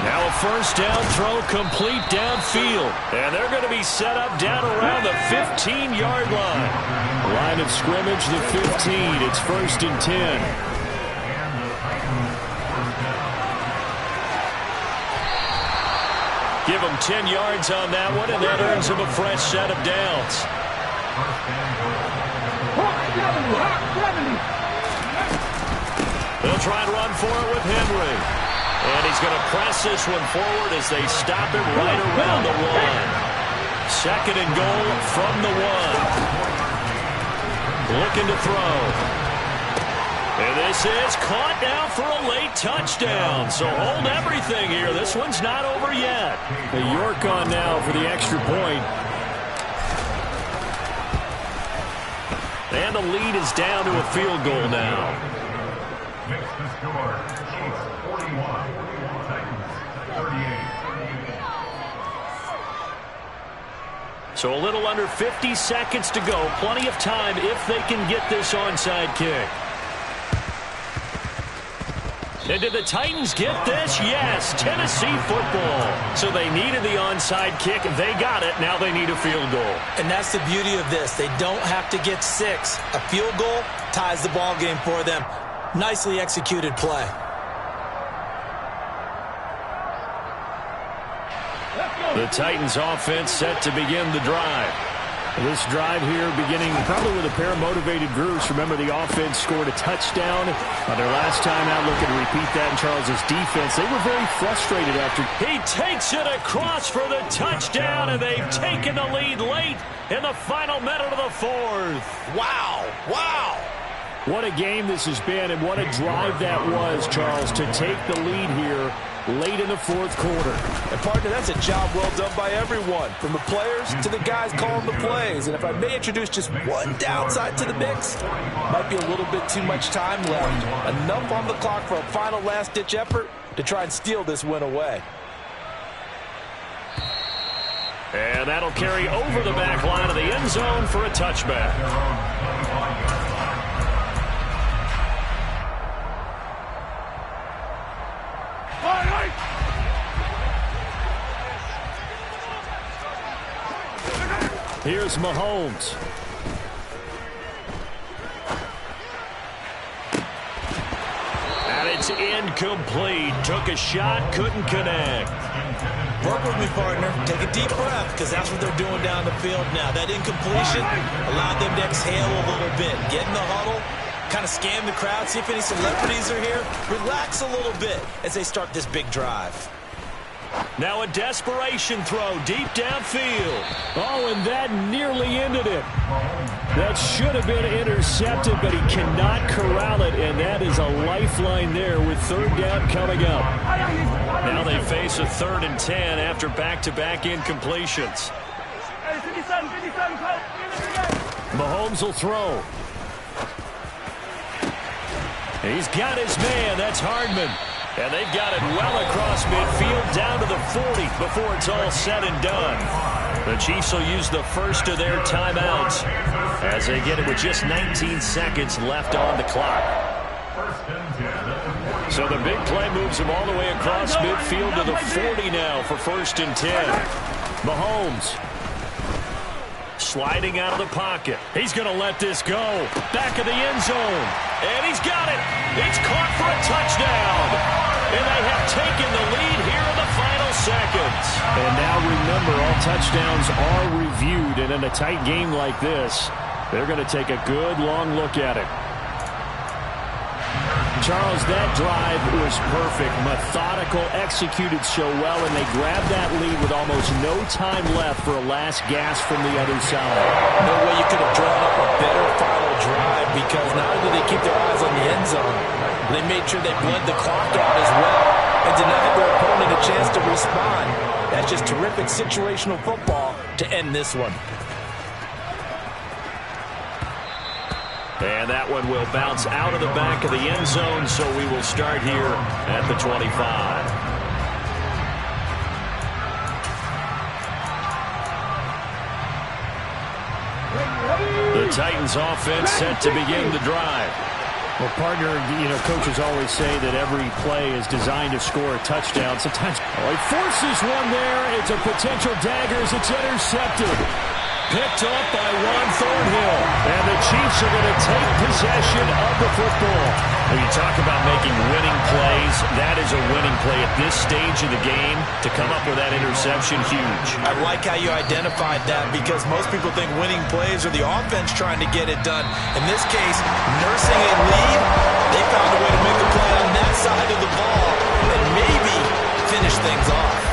Now a 1st down throw complete downfield. And they're going to be set up down around the 15-yard line. Line of scrimmage, the 15. It's 1st and 10. Give him 10 yards on that one, and that earns him a fresh set of downs. will try and run for it with Henry. And he's going to press this one forward as they stop him right around the 1. Second and goal from the 1. Looking to throw. And this is caught now for a late touchdown. So hold everything here. This one's not over yet. The York on now for the extra point. And the lead is down to a field goal now. Makes the score. Chiefs 41, Titans 38. So a little under 50 seconds to go. Plenty of time if they can get this onside kick. And did the Titans get this? Yes, Tennessee football. So they needed the onside kick. They got it. Now they need a field goal. And that's the beauty of this. They don't have to get 6. A field goal ties the ball game for them. Nicely executed play. The Titans offense set to begin the drive. This drive here beginning probably with a pair of motivated groups. Remember, the offense scored a touchdown on their last time out. Looking to repeat that in Charles's defense. They were very frustrated after. He takes it across for the touchdown, and they've taken the lead late in the final minute of the 4th. Wow. Wow. What a game this has been, and what a drive that was, Charles, to take the lead here late in the 4th quarter. And partner, that's a job well done by everyone, from the players to the guys calling the plays. And if I may introduce just one downside to the mix, might be a little bit too much time left. Enough on the clock for a final last-ditch effort to try and steal this win away. And that'll carry over the back line of the end zone for a touchback. Here's Mahomes. And it's incomplete. Took a shot, couldn't connect. Work with me, partner. Take a deep breath, because that's what they're doing down the field now. That incompletion allowed them to exhale a little bit. Get in the huddle, kind of scan the crowd, see if any celebrities are here. Relax a little bit as they start this big drive. Now a desperation throw deep downfield. Oh, and that nearly ended it. That should have been intercepted, but he cannot corral it, and that is a lifeline there with 3rd down coming up. Now they face a 3rd and 10 after back-to-back incompletions. Mahomes will throw. He's got his man. That's Hardman. And they've got it well across midfield down to the 40 before it's all said and done. The Chiefs will use the first of their timeouts as they get it with just 19 seconds left on the clock. So the big play moves them all the way across midfield to the 40 now for 1st and 10. Mahomes sliding out of the pocket. He's going to let this go. Back of the end zone. And he's got it. It's caught for a touchdown. And they have taken the lead here in the final seconds. And now remember, all touchdowns are reviewed. And in a tight game like this, they're going to take a good long look at it. Charles, that drive was perfect. Methodical, executed so well, and they grabbed that lead with almost no time left for a last gasp from the other side. No way you could have drawn up a better final drive, because not only did they keep their eyes on the end zone, they made sure they bled the clock out as well and denied their opponent a chance to respond. That's just terrific situational football to end this one. And that one will bounce out of the back of the end zone, so we will start here at the 25. The Titans offense set to begin the drive. Well, partner, coaches always say that every play is designed to score a touchdown. Sometimes he forces one there. It's a potential dagger as it's intercepted. Picked up by Juan Thornhill. And the Chiefs are going to take possession of the football. When you talk about making winning plays, that is a winning play at this stage of the game. To come up with that interception, huge. I like how you identified that, because most people think winning plays are the offense trying to get it done. In this case, nursing a lead They found a way to make a play on that side of the ball and maybe finish things off.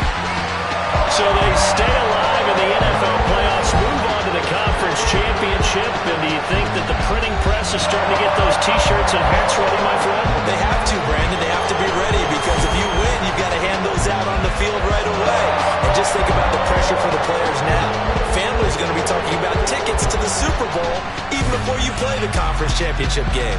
So they stay alive in the NFL playoffs, move on to the conference championship. And do you think that the printing press is starting to get those T-shirts and hats ready, my friend? They have to, Brandon. They have to be ready because if you win, you've got to hand those out on the field right away. And just think about the pressure for the players now. Families are going to be talking about tickets to the Super Bowl even before you play the conference championship game.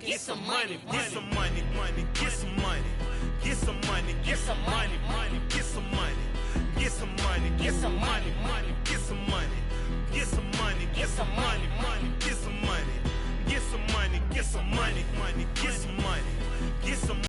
Get some money, get some money, get some money, get some money, get some money,